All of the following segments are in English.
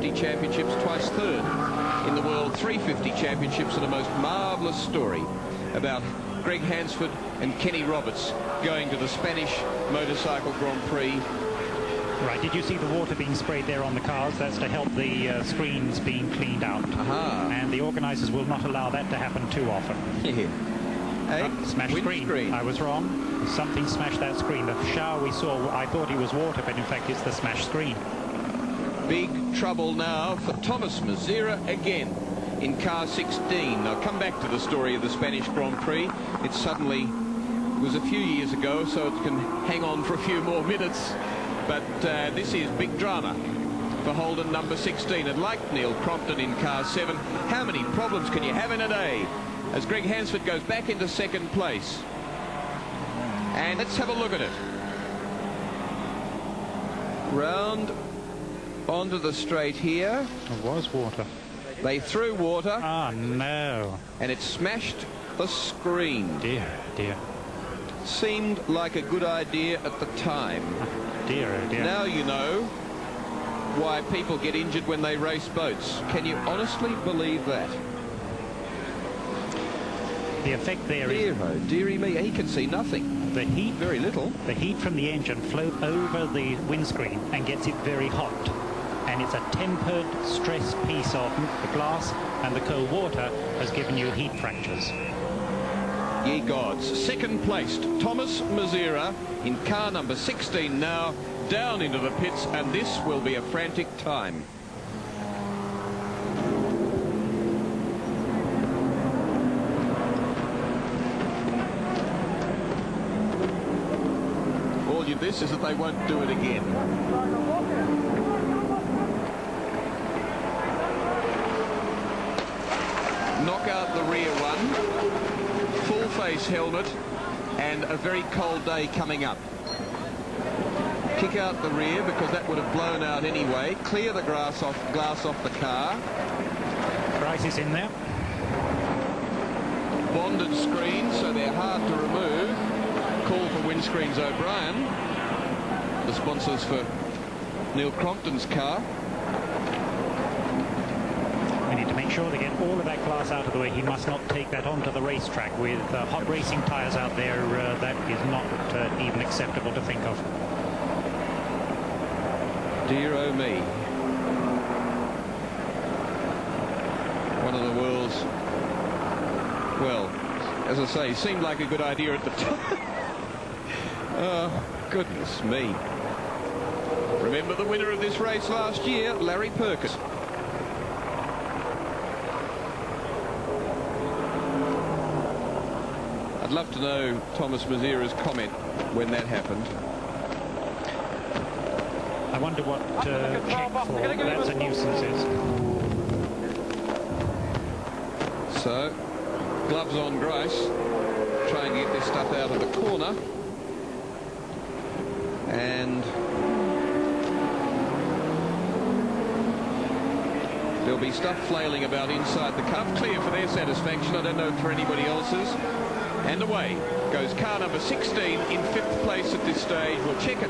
250 championships, twice third in the World 350 championships, and a most marvellous story about Greg Hansford and Kenny Roberts going to the Spanish Motorcycle Grand Prix. Right, did you see the water being sprayed there on the cars? That's to help the screens being cleaned out. And the organisers will not allow that to happen too often. Smashed screen. I was wrong. Something smashed that screen. The shower we saw, I thought it was water, but in fact it's the smashed screen. Big trouble now for Thomas Mazera again in car 16. I'll come back to the story of the Spanish Grand Prix. It suddenly was a few years ago, so it can hang on for a few more minutes. But this is big drama for Holden number 16. And like Neil Crompton in car 7, how many problems can you have in a day? As Greg Hansford goes back into second place. And let's have a look at it. Round onto the straight here. It was water. They threw water. Ah, no. And it smashed the screen. Dear, dear. Seemed like a good idea at the time. Dear, oh dear. Now you know why people get injured when they race boats. Can you honestly believe that? The effect there is... Dear, oh dearie me, he can see nothing. The heat... Very little. The heat from the engine flows over the windscreen and gets it very hot. And it's a tempered, stressed piece of the glass, and the cold water has given you heat fractures. Ye gods. Second placed, Thomas Mazera in car number 16 now, down into the pits, and this will be a frantic time. All of this is that they won't do it again. Knock out the rear one. Full face helmet, and a very cold day coming up. Kick out the rear because that would have blown out anyway. Clear the glass off the car. Price is in there. Bonded screens, so they're hard to remove. Call for windscreens O'Brien, the sponsors for Neil Crompton's car. We need to make sure they get all of that glass out of the way. He must not take that onto the racetrack with hot racing tyres out there. That is not even acceptable to think of. Dear oh me. One of the world's, well, as I say, seemed like a good idea at the time. Oh, goodness me. Remember the winner of this race last year, Larry Perkins. I'd love to know Thomas Mazera's comment when that happened. I wonder what check for that's a nuisance is. So, gloves on Grice, trying to get this stuff out of the corner. And there'll be stuff flailing about inside the car. Clear for their satisfaction. I don't know for anybody else's. And away goes car number 16 in 5th place at this stage. We'll check it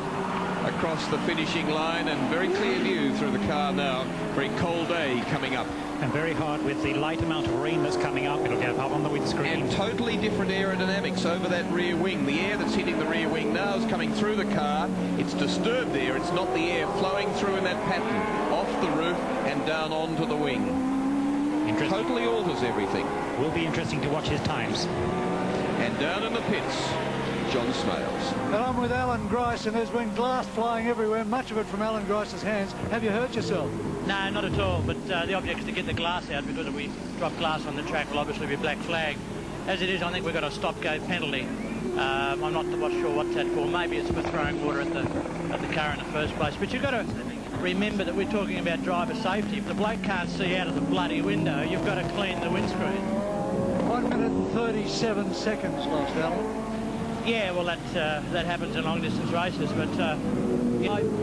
across the finishing line, and very clear view through the car now. Very cold day coming up. And very hard with the light amount of rain that's coming up. It'll get up on the windscreen. And totally different aerodynamics over that rear wing. The air that's hitting the rear wing now is coming through the car. It's disturbed there. It's not the air flowing through in that pattern off the roof and down onto the wing. Totally alters everything. Will be interesting to watch his times. And down in the pits, John Smales. And I'm with Alan Grice, and there's been glass flying everywhere, much of it from Alan Grice's hands. Have you hurt yourself? No, not at all, but the object is to get the glass out, because if we drop glass on the track, will obviously be black flag. As it is, I think we've got a stop-go penalty. I'm not sure what's that for. Maybe it's for throwing water at the car in the first place. But you've got to remember that we're talking about driver safety. If the bloke can't see out of the bloody window, you've got to clean the windscreen. 1 minute and 37 seconds lost, Alan. Yeah, well, that happens in long-distance races, but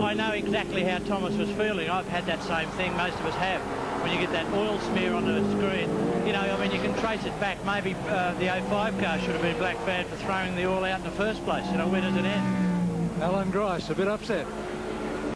I know exactly how Thomas was feeling. I've had that same thing, most of us have. When you get that oil smear on the screen, you know, I mean, you can trace it back. Maybe the 05 car should have been black bad for throwing the oil out in the first place. You know, where does it end? Alan Grice, a bit upset.